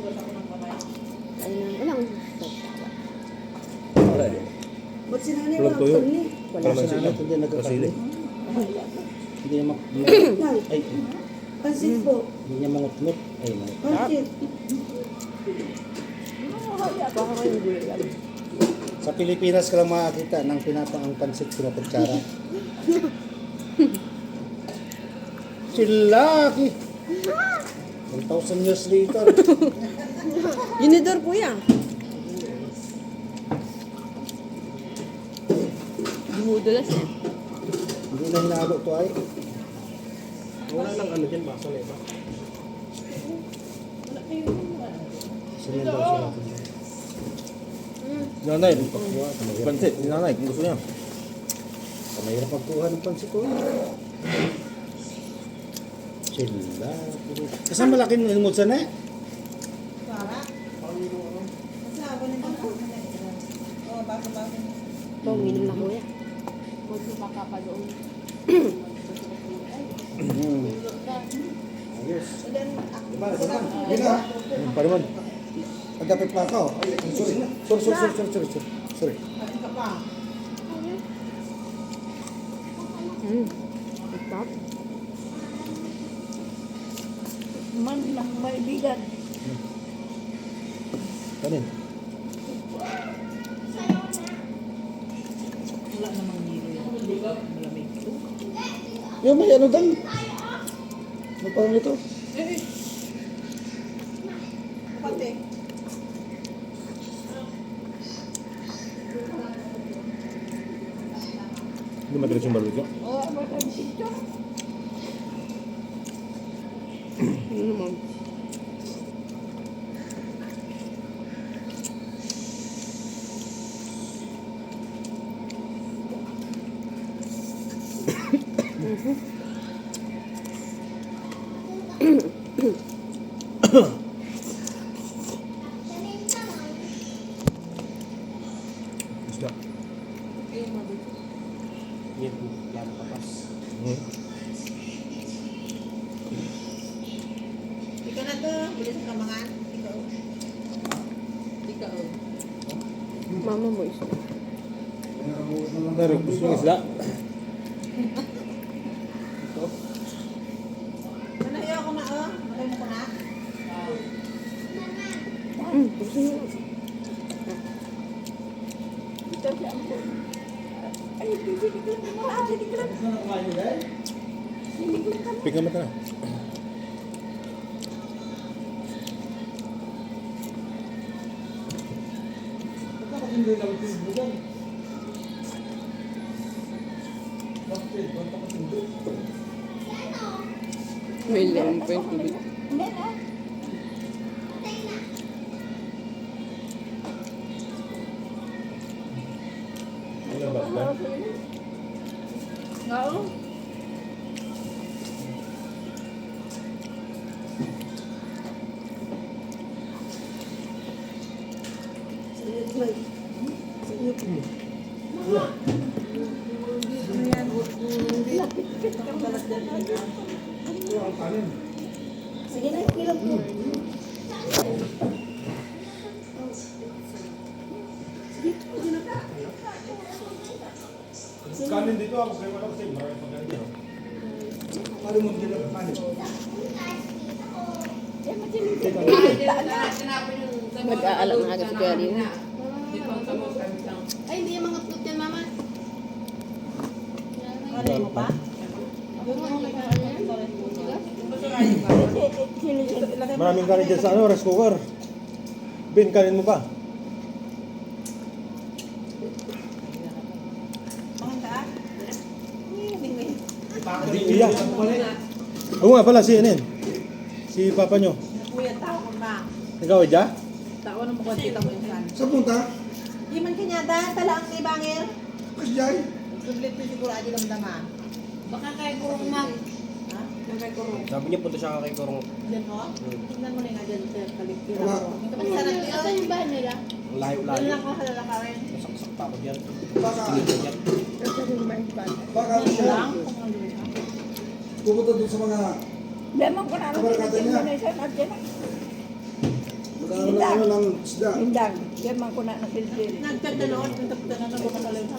Ilang Wala eh. Ba't sinanay Walang walang tuyo. karne? Kalamansi lang. Hindi nagkakasili. Kasili. Hindi niya Lang. ay, Pansit po. hindi niya mangut-ngut. Ay, mangut. Pansit. baka kayong gulay. Sa Pilipinas ka lang makakita ng pinapang pansit pinakutsara. Silaki! 1,000 years later. Yunidor po yan. Dumudulas eh. Hindi na hinalo to ay. Wala nang ano dyan, baso na iba. Sinundan siya natin. Nanay, Pagkuha, mahirap. pansit, ni nanay, kung gusto niya. Mahirap pagkuha ng pansit ko. Silaki. Kasi malaking ilmulsan eh. Uminom na kuya. Magsupa ka pa doon. Ayos. Gina. Pa naman. Agapit pa ako. Sorry. Stop. Man lang may bigat. Kanin. Wala namang nilo yan. Malamig. Yung may ano dang. Ano parang ito? Pati. Hindi madalas yung balot ko. Oo, matamis ito. Ano naman? Isda. Yan, yan papas. Ikaw na to. Bilis ka mga. Ikaw. Ikaw. Mama mo isa. Pero gusto yung isda. Manayo ako na oh. Malay mo ko na. Gusto niyo. Ito siya ang po. Ay, bibili ko na mga. Bibili ko na. Pika mata na. May lemon pa yung tubig. Hindi na. Ano ba? Oo. Sige na, kilap mo. Kanin dito ako kayo wala kasi marami pang kanin dito. Paano mo din ang kanin? Mag-aalak na agad si Kuya Rin. Ay, hindi yung mga fruit yan, mama. Ano mo pa? Maraming kanin dyan sa ano, rice cooker. Ben, kanin mo pa. Pangandaan? Hindi iya. Oo nga pala, si Anin. Si papa nyo. Kuya, tao ko na. Ikaw, Edja? Tao na mo kung kita mo yung san. Sa punta? Di man kanyada, tala ang ibangir. Kasyay. Sublit ko siguro adi lamdaman. Baka kay kurong mag. Ha? Yung kay Kurong. Sabi niya punta siya kay Korong. Diyan ko? Tingnan mo na nga dyan sa kalikira Wala. ko. Ito kasi sarap Asan yun. yung bahay nila? Doon Layo-layo. lang ako halala ka rin. Masaksak pa ako dyan. Baka, baka Doon siya. lang. Kung ano yun. Pupunta doon sa mga Lemon ko na. kabarkada niya. Indang. Ano ng isda? Indang. Yan man ko na nakilpil. Nagtagdanoon, nagtagdanoon na bumakalim sa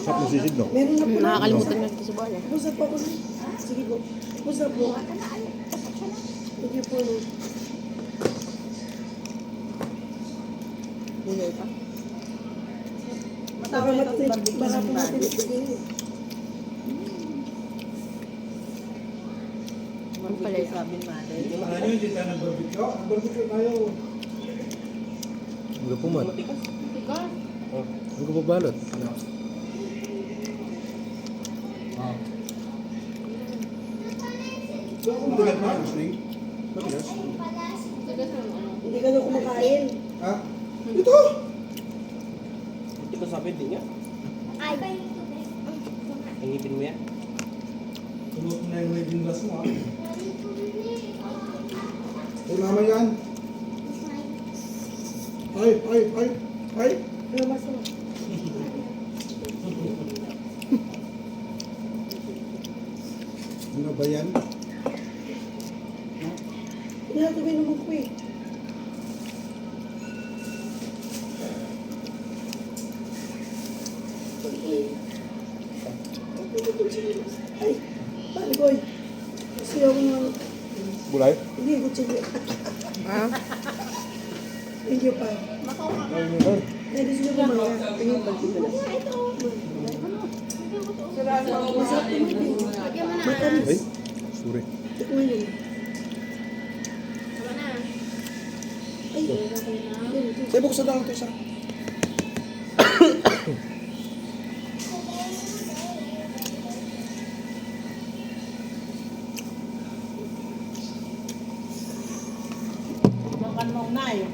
Sarap ng sisig, no? Meron na po na. Nakakalimutan nga dito sa buwan eh. Pusap po. Sige po. Pusap po. Sige po. Buloy pa. Baka matinig. Baka po matinig. Ano pala yun? sabi mother. Ano yun, hindi tayo nag-barbecue? Nag-barbecue tayo. Ano po man? Tigas. Ano ko pa balot? Matigas na, Sling? Matigas? Tigas na ano. Hindi ka na kumakain. Ha? Ito! Hindi ko sabi din niya. Ingipin mo yan. Tulot mo na yung naging glass mo, ha? Ay, mama yan. Ay. Pero masarap. Ano ba yan? Hindi na ito binumog ko eh. Ay, paligoy. Kasi ako ng... Bulay? Hindi, kutsilyo. Ah? Thank you pa. Pwede sila kumaya. Tingin ba dito lang? Masarap naman eh. Matamis. Ay, sorry. Tikman yun. Tama na. Ay, ganito. Say, buksan na lang ito isa. Makan mong na yun.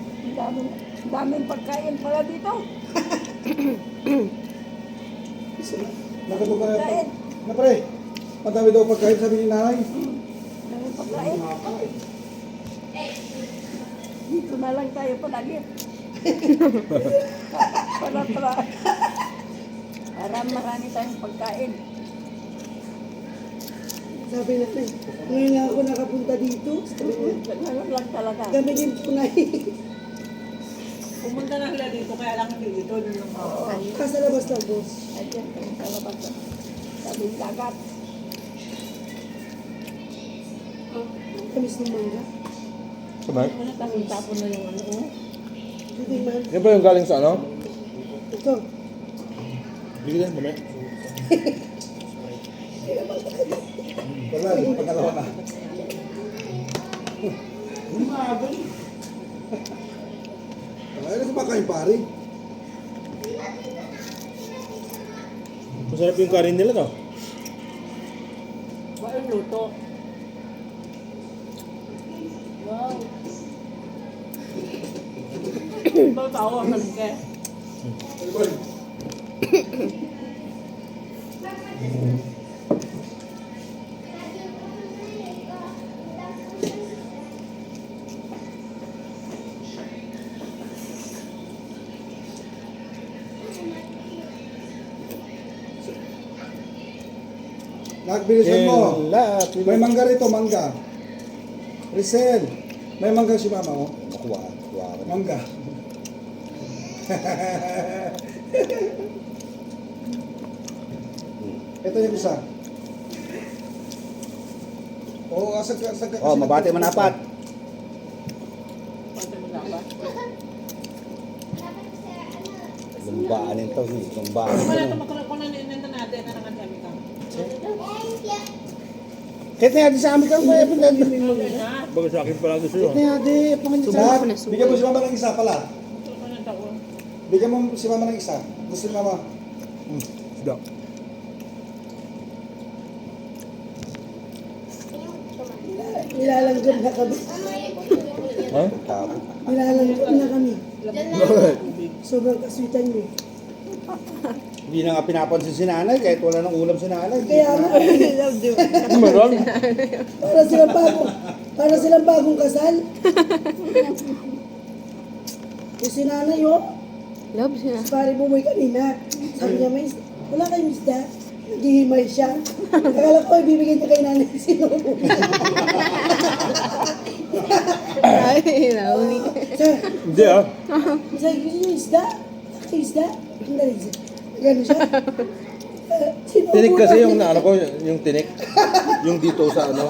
Daming pagkain pala dito. Nakatog ka na Pagkain. na pre. Madami daw pagkain sabi ni nanay. Daming pagkain. Dito na lang tayo palagi. Para marami tayong pagkain. Sabi natin, ngayon nga ako nakapunta dito. Ngayon lang talaga. Kami din punay. Pumunta na sila dito, kaya lang hindi dito. Sa labas lang, boss. Ayan, sa labas lang. Sabing dagat. Kamis ng mangga. Sabay? Tapon na yung ano. Hindi man. Yan ba yung galing sa ano? Ito. Bigyan, mamaya. Wala, yung pangalawa na. Umagal. Ay, kumakain pare. Masarap yung karin nila, no? Ba yung luto? Wow. Ito tawa ng ke. Nagbilisan mo. May mangga rito, mangga. Rizal, may mangga si mama, oh. Kuha. Mangga. Ito yung isa. Oo, asag Oh, mabati man apat. Pwede mo dapat. Lumbaan ito. Lumbaan Wala ito ito. magkaroon ko na ninenta natin na naman kami ka. Kahit na yadi sa amin kang kaya punta. Bago sa akin pala gusto yun. Kahit na yadi. Panginoon sa Lahat, ko na subo. bigyan mo si mama ng isa pala. Ito ko ng taon. Bigyan mo si mama ng isa. Gusto ni mama. Sida. Nilalanggam na kami. Ha? Nilalanggam na kami. Sobrang kaswitan niyo. Hindi na nga pinapansin si nanay kahit wala nang ulam si nanay. Kaya nga, Meron? para silang bagong kasal. Yung si nanay, oh, Love siya. si pare bumoy kanina. Sabi niya, wala kayong isda. Naghihimay siya. Akala ko ibibigay niya kay nanay sino. Ay, nahuli. Sir, Hindi ah. sabi ko niyo, isda? Isda? Hindi, isda. Gano'n siya. Sino Tinik po kasi namin? yung naano ko, yung tinik. Yung dito sa ano.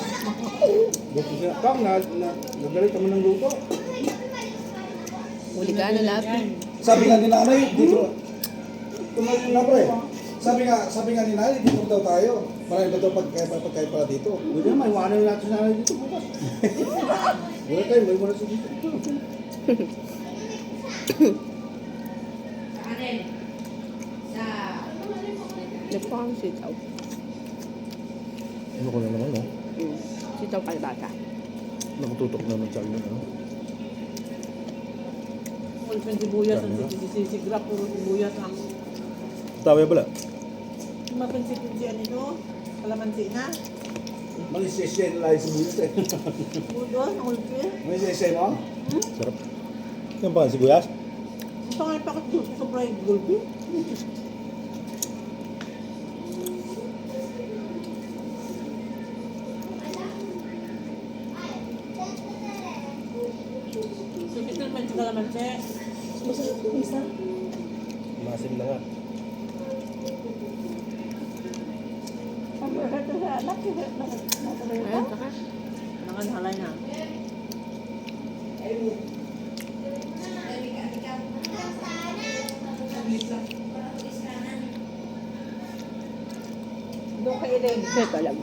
Buti siya. Kang, nagalit naman ng luto. Huli ka na lapit. Sabi nga ni nanay, dito. Tumayo na pre. Sabi nga ni nanay, dito daw tayo. Marami ba daw pagkain pala dito? Pwede naman, iwanan natin si nanay dito bukas. Wala tayo, may wala siya dito. Nagpakang sitaw. Ano ko na naman, no? Sitaw kalbata. Nakatutok naman sa akin, ano? Kung sibuyas, sisigra, puro sibuyas ang Tama pala. mapansin-pinsian ito. Kalamansi na. Mag-isisya nila yung sibuyas eh. Pudo, ang ulpi. May isisya mo? Sarap. Yan pa, sibuyas? Ito nga yung pakit dito sa fried gulpi. Sipit naman sa kalamansi. Masarap yung isa. Masim na nga. Ayun, saka. Nanganhalay na. Doon kay Ren. Ito lang.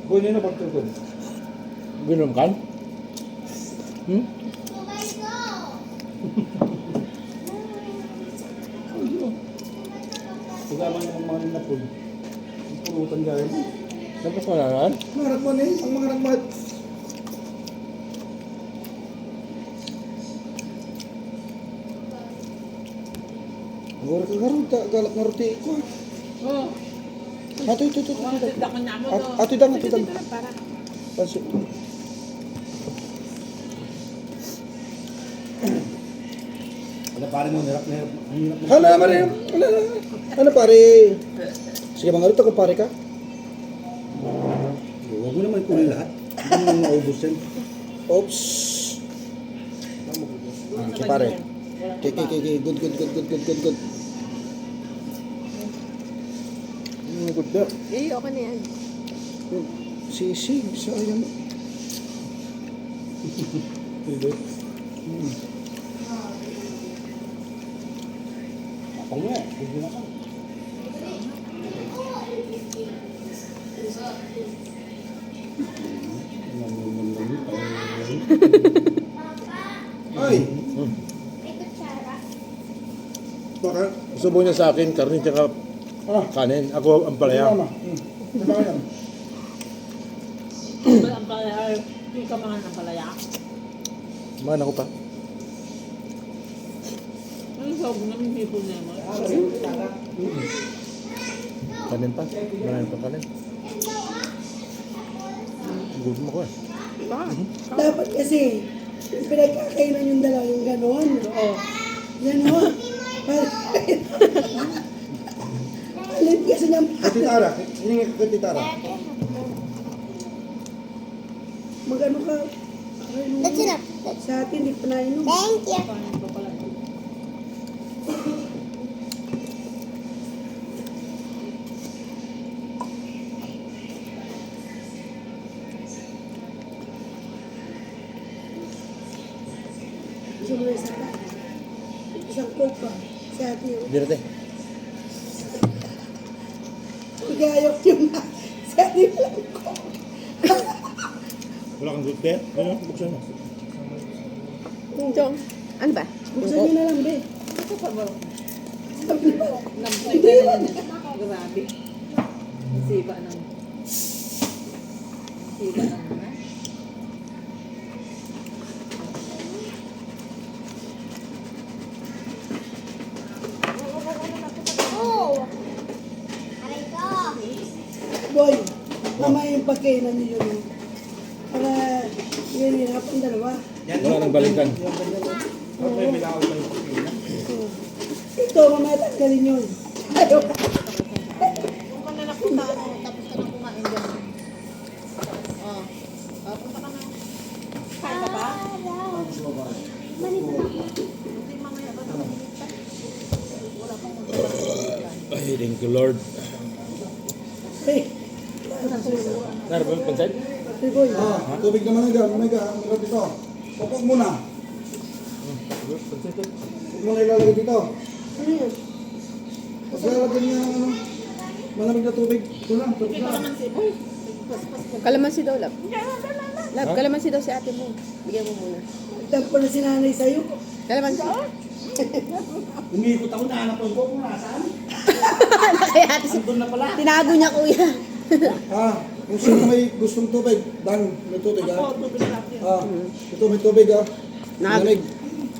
Buhay na pagtutod. Ginom kan? Pagkaman yung mga napod. Yung pulutan gaya mo. Tapos ko na naman? Mga nagman eh, ang mga nagman. Gora ka karon galak nga roti ko. Oh, Ato ito. dakan na mo to. Ato dang. Para. Pansit. Wala pare mo, hirap na hirap. Ang hirap na. Hala pare. Ano pare? Sige mga rito kung pare ka. Huwag mo naman kunin lahat. Hindi mo maubos yan. Oops. Okay pare. Okay. Good. Good na. Eh, okay na yan. Sisig, sayang. Ako mo yan. Huwag mo na ka. Ay! Bakit? Subo niya sa akin, karne tsaka kanin. Ako ang palaya. Ano? Diba yan? Ang palaya, hindi ka mga ng palaya. Man ako pa. Ano sa huwag namin hipon na mo? Kanin pa. Marami pa kanin. Gutom ako eh. Dapat kasi, pinagkakainan yung dalawa yung gano'n. Oo. Gano'n. Alit kasi niyang Katitara. Hiningi ka katitara. magano ka. That's enough. Sa atin, di pa nainom. Thank you. Gusto mo na isa pa. Isang coke pa. Sa atin yun. Hindi natin. Igayok yung sa atin lang coke. Wala kang good care? Ano? Buksan mo. Chong, ano ba? Buksan niyo na lang, be. Sabi ba? Namsiba na niya. Grabe. Nasiba ng... Nasiba ng mga. Boy, mamaya yung pagkainan niyo yun. Para hinihirapan dalawa. Wala nang balikan. May binaw pa yung pipina. Ito, mamaya tanggalin yun. Ayaw. Kung ka na napunta, tapos ka na kumain dyan. Oh. Punta ka na. Kain ka ba? Hindi mamaya ba na wala pang magkakaroon. Ay, thank you Lord. Hey, Naroon ba pansit? hey boy. Tubig naman nga, Omega, meron dito. Upog muna. Huwag mo na ilalagay dito. Ano yun? Paglalagay niya ng ano, malamig na tubig. Ito lang, tubig na. Kalamansi daw, lab. Lab, kalamansi daw si ate mo. Bigyan mo muna. Nagtampo na si nanay sa'yo. Kalamansi. Umikot ako, nahanap ko kung nasaan. Kaya ate si... Doon na pala. Tinago niya, kuya. Kung sino may gustong tubig, Dan, may tubig ito may tubig Malamig.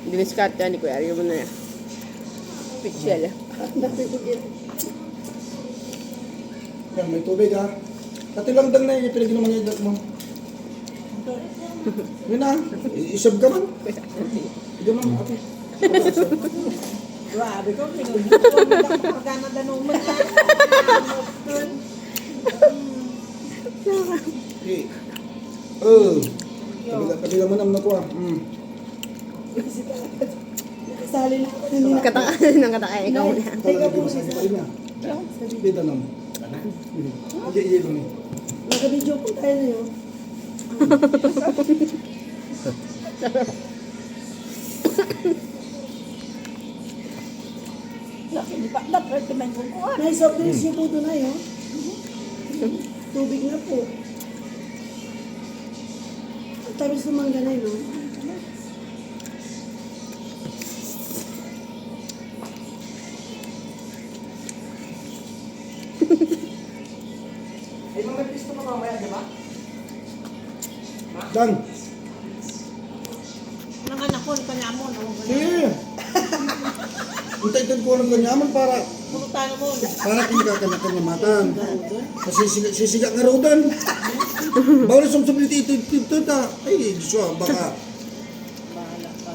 Diniscard yan ni kuya. Ariyo mo na yan. Pichel. Yan, may tubig Dati lang Dan na yung pinagin naman yung mo. Yun isab ka man. Hindi man, ate. Grabe ko, pinagdito ko. Magkakagana danuman na. Okay. Kabila mo naman nakuha. Nakasali na ako kanina. Ng katakay. Ikaw na. Teka po, Sa niya. Bida naman. Hindi, iya lang eh. naka-video po tayo na yun. Nice of this yung puto na yun. Tubig na po. Ang tamis ng mangga na yun. Ay, mga pisto pa mamaya, di ba? Dan! Nang anak ko, kanya mo. Sige! Untay-tan ko ng ganyaman para Pumunta mo. hindi ka kanamatan. Kasi sisiga nga raw dan. Bawal sa sumsuliti ito ta. Ay, Diyos ko, baka. Bahala ka.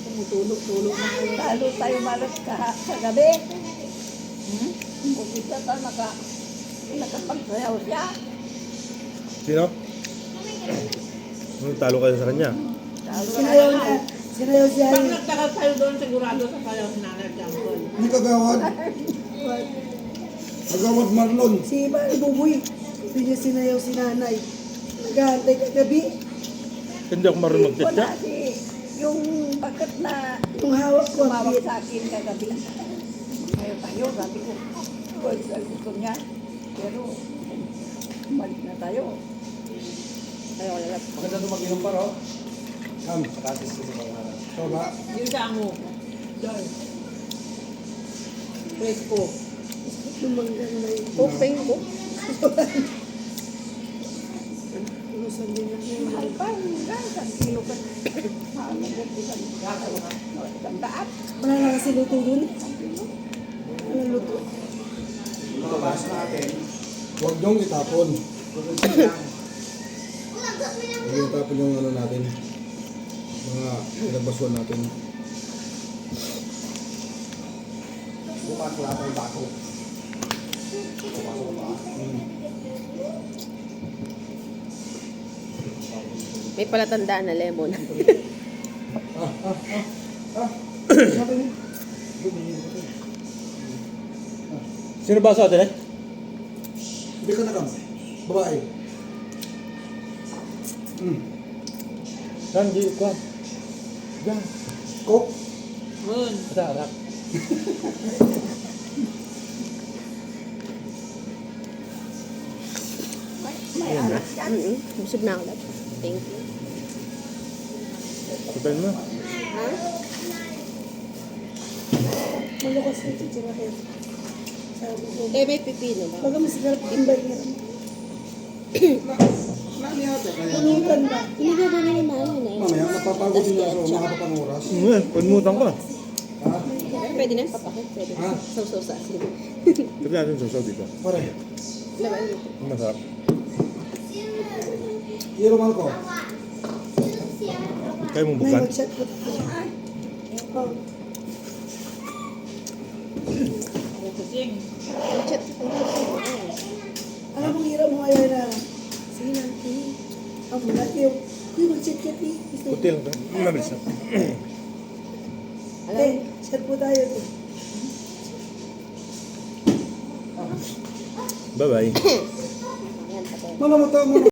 Tumutulog-tulog na kayo. Lalo tayo malas ka sa gabi. Kung isa ka nakapagsayaw siya. Sino? Talo kayo sa kanya. Sinayaw niya. Sinayaw siya Pag yun. nagtagal tayo doon, sigurado sa sayaw si Nanay Jampol. Hindi kagawad. Kagawad Marlon. Si Mari Bubuy. Hindi niya sinayaw si nanay. Nag-aantay kagabi. Hindi ako marunong mag-chat siya. Yung bakit na Yung hawak ko ang tumawag bit. sa akin kagabi. Ngayon tayo, sabi ko, gusto niya. Pero, balik na tayo. Ayaw ko lalap. Maganda ito mag-inom pa raw. Patatis ko sa mga. So ba? Yung daan mo. Doon. Presko. Yung mangga na yun. Open ko. Inusan din niya. Mahal pa, isang kilo ka. Mahal na dyan, isang daan. Wala na kasi luto dun. Wala luto. Tabas natin. Huwag niyong itapon. Huwag yung itapon yung ano natin. Mga pinabasuan natin. Bukas wala tayong bako. May palatandaan na lemon. Sino ba sa atin eh? Hindi ka nakam. Babae. Saan? Di ko. Diyan. Coke. Moon. Sa harap. May anak yan. Busog na ako, lab. Thank you. Sabihin mo. Ha? Malukas na chichira kayo. Sabi ko. Eh, may pipino ba? Baga masigarap ang bayan. Nani ate kaya? Punutan ba? Hindi ba ba naman mahal na Mamaya, napapagod din ako. Makapapang oras. Pagmutan ko. Ha? Pwede na, papakit. Pwede. Ha? Sausaw sa asin. Sabi natin susaw dito. Pare. Laban dito. Masarap. Yung Roman ko. Kayo mong Nay, bukan. mag-chat po tayo. Oh. Chat. Alam mo, hirap mo ngayon na. Sige lang, eh. Ang mula kayo. Uy, mag-chat ka, eh. Gusto Puti lang. Mabilis na. Alam Eh, mo, chat po tayo. Eh. Bye-bye. yan, patay. Mano mo to,